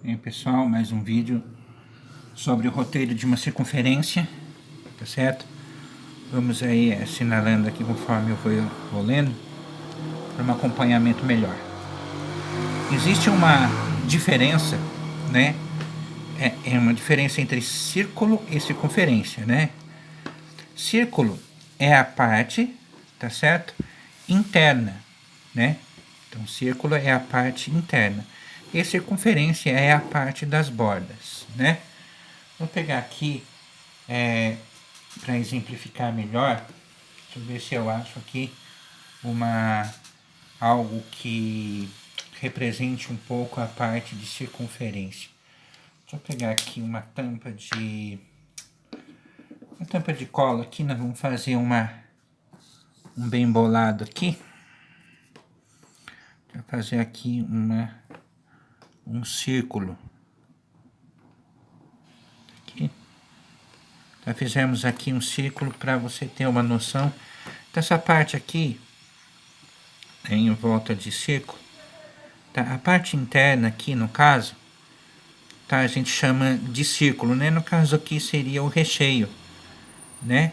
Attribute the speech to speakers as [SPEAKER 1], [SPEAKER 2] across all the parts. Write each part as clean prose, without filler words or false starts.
[SPEAKER 1] E aí, pessoal, mais um vídeo sobre o roteiro de uma circunferência, tá certo? Vamos aí assinalando aqui conforme eu vou lendo, para um acompanhamento melhor. Existe uma diferença, né? É uma diferença entre círculo e circunferência, né? Círculo é a parte, tá certo? Interna, né? Então, círculo é a parte interna. E circunferência é a parte das bordas, né? Vou pegar aqui, para exemplificar melhor, deixa eu ver se eu acho aqui algo que represente um pouco a parte de circunferência. Deixa eu pegar aqui uma tampa de cola aqui, nós vamos fazer um bem bolado aqui. Vou fazer aqui um círculo. Aqui. Já fizemos aqui um círculo para você ter uma noção. Então, essa parte aqui, em volta de círculo, tá? A parte interna aqui, no caso, tá? A gente chama de círculo, né? No caso aqui seria o recheio, né?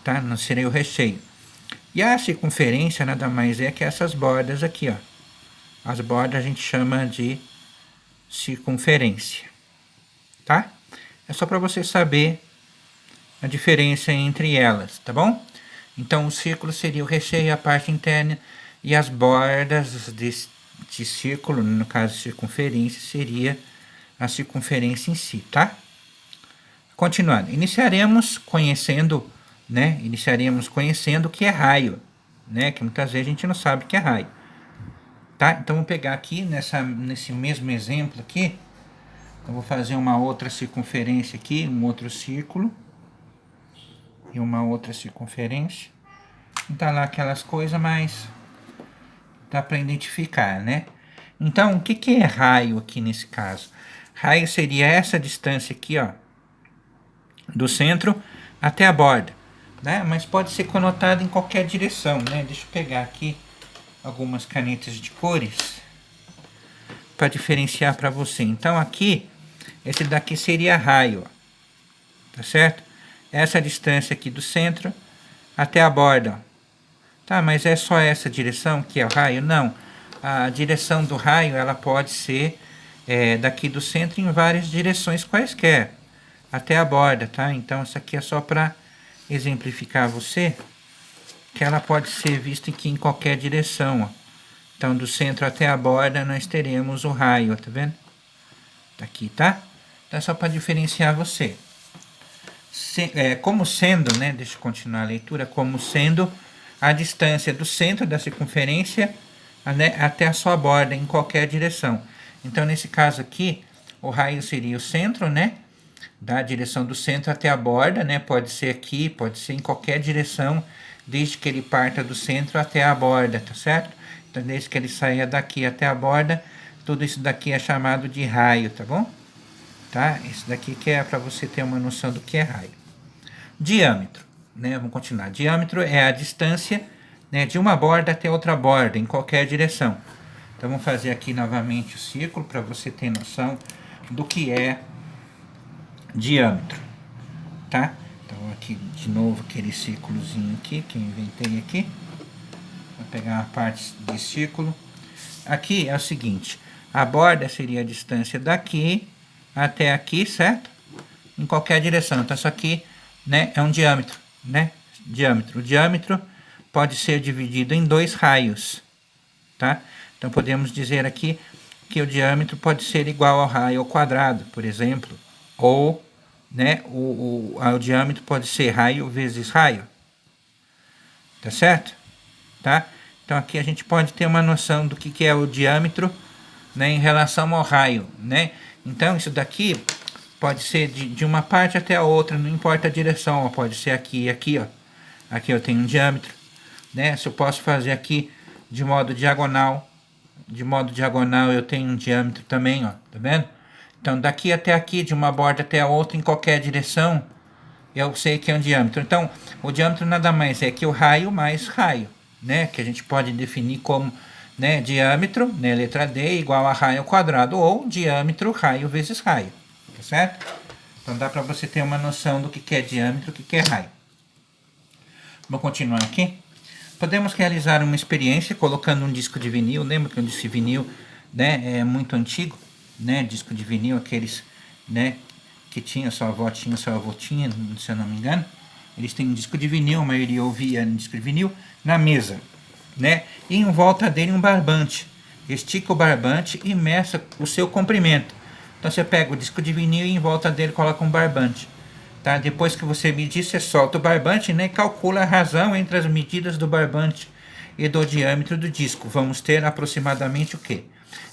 [SPEAKER 1] Tá? Não seria o recheio. E a circunferência nada mais é que essas bordas aqui, ó. As bordas a gente chama de circunferência, tá? É só para você saber a diferença entre elas, tá bom? Então, o círculo seria o recheio, a parte interna, e as bordas de círculo, no caso circunferência, seria a circunferência em si, tá? Continuando, iniciaremos conhecendo o que é raio, né? Que muitas vezes a gente não sabe o que é raio, tá? Então, vou pegar aqui, nesse mesmo exemplo aqui, eu vou fazer uma outra circunferência aqui, um outro círculo, e uma outra circunferência. Não tá lá aquelas coisas, mas dá para identificar, né? Então, o que é raio aqui nesse caso? Raio seria essa distância aqui, ó, do centro até a borda, né? Mas pode ser conotado em qualquer direção, né? Deixa eu pegar aqui algumas canetas de cores para diferenciar para você. Então, aqui, esse daqui seria raio, ó, tá certo? Essa distância aqui do centro até a borda, ó. Tá, mas é só essa direção que é o raio? Não. A direção do raio, ela pode ser daqui do centro em várias direções quaisquer, até a borda, tá? Então, isso aqui é só para exemplificar você, que ela pode ser vista aqui em qualquer direção, ó. Então, do centro até a borda, nós teremos o raio, ó, tá vendo? Tá aqui, tá? Então, é só para diferenciar você. Como sendo, né? Deixa eu continuar a leitura. Como sendo a distância do centro da circunferência, né, até a sua borda, em qualquer direção. Então, nesse caso aqui, o raio seria o centro, né? Da direção do centro até a borda, né? Pode ser aqui, pode ser em qualquer direção, desde que ele parta do centro até a borda, tá certo? Então, desde que ele saia daqui até a borda, tudo isso daqui é chamado de raio, tá bom? Tá? Isso daqui que é para você ter uma noção do que é raio. Diâmetro, né? Vamos continuar. Diâmetro é a distância, né, de uma borda até outra borda, em qualquer direção. Então, vamos fazer aqui novamente o círculo para você ter noção do que é diâmetro, tá? Então, aqui de novo aquele círculozinho aqui que eu inventei aqui. Vou pegar uma parte de círculo. Aqui é o seguinte: a borda seria a distância daqui até aqui, certo? Em qualquer direção. Então, isso aqui, né, é um diâmetro, né? Diâmetro. O diâmetro pode ser dividido em dois raios, tá? Então, podemos dizer aqui que o diâmetro pode ser igual ao raio ao quadrado, por exemplo. Ou, né, o diâmetro pode ser raio vezes raio. Tá certo? Tá? Então, aqui a gente pode ter uma noção do que é o diâmetro, né, em relação ao raio, né? Então, isso daqui pode ser de uma parte até a outra, não importa a direção, ó, pode ser aqui e aqui, ó. Aqui eu tenho um diâmetro, né? Se eu posso fazer aqui de modo diagonal eu tenho um diâmetro também, ó, tá vendo? Então, daqui até aqui, de uma borda até a outra, em qualquer direção, eu sei que é um diâmetro. Então, o diâmetro nada mais é que o raio mais raio, né? Que a gente pode definir como né, diâmetro, né, letra D, igual a raio ao quadrado, ou diâmetro raio vezes raio, tá certo? Então dá para você ter uma noção do que é diâmetro, o que é raio. Vou continuar aqui. Podemos realizar uma experiência colocando um disco de vinil. Lembra que um disco de vinil, né, é muito antigo, né? Disco de vinil, aqueles, né, que tinha, sua avó tinha, seu avô tinha, se eu não me engano. Eles têm um disco de vinil, a maioria ouvia um disco de vinil na mesa, né? E em volta dele um barbante. Estica o barbante e meça o seu comprimento. Então você pega o disco de vinil e em volta dele coloca um barbante. Tá? Depois que você medir, você solta o barbante, né, e calcula a razão entre as medidas do barbante e do diâmetro do disco. Vamos ter aproximadamente o quê?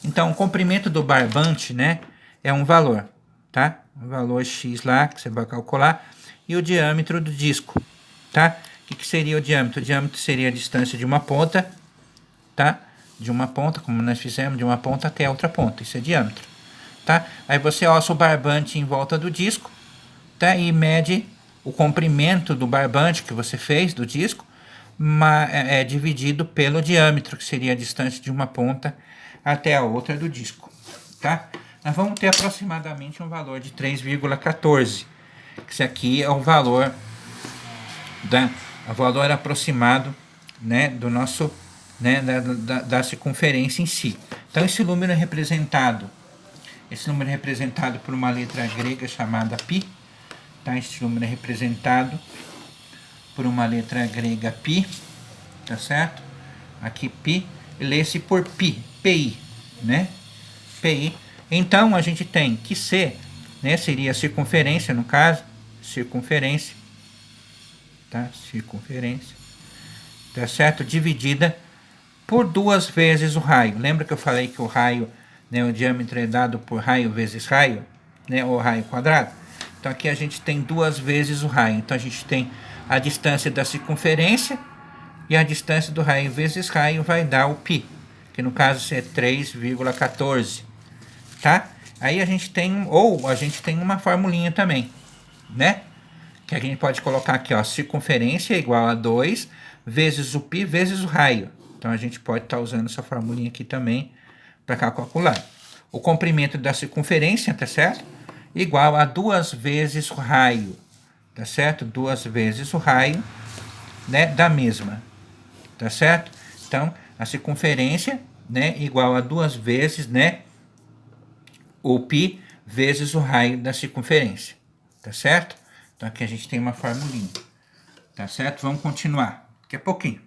[SPEAKER 1] Então, o comprimento do barbante, né, é um valor, tá? Um valor X lá, que você vai calcular, e o diâmetro do disco, tá? O que seria o diâmetro? O diâmetro seria a distância de uma ponta, tá? De uma ponta, como nós fizemos, de uma ponta até a outra ponta. Isso é diâmetro, tá? Aí você ossa o barbante em volta do disco, tá? E mede o comprimento do barbante que você fez do disco, dividido pelo diâmetro, que seria a distância de uma ponta até a outra do disco, tá? Nós vamos ter aproximadamente um valor de 3,14. Esse aqui é o valor aproximado, né, do nosso, né, da circunferência em si. Então esse número é representado por uma letra grega chamada π. Tá? Este número é representado por uma letra grega π, tá certo? Aqui π, lê-se por π, pi, né? Pi. Então a gente tem que C, né, seria a circunferência, no caso, circunferência, tá? Circunferência, tá certo? Dividida por 2 vezes o raio. Lembra que eu falei que o raio, né, o diâmetro é dado por raio vezes raio, né, ou raio quadrado? Então aqui a gente tem 2 vezes o raio. Então a gente tem a distância da circunferência e a distância do raio vezes raio vai dar o π, que no caso é 3,14, tá? Aí a gente tem uma formulinha também, né? Que a gente pode colocar aqui, ó, circunferência é igual a 2 vezes o π vezes o raio. Então a gente pode estar usando essa formulinha aqui também para calcular. O comprimento da circunferência, tá certo? Igual a 2 vezes o raio, tá certo? 2 vezes o raio, né, da mesma, tá certo? Então, a circunferência, né, igual a 2 vezes, né, o π vezes o raio da circunferência, tá certo? Então, aqui a gente tem uma formulinha, tá certo? Vamos continuar, daqui a pouquinho.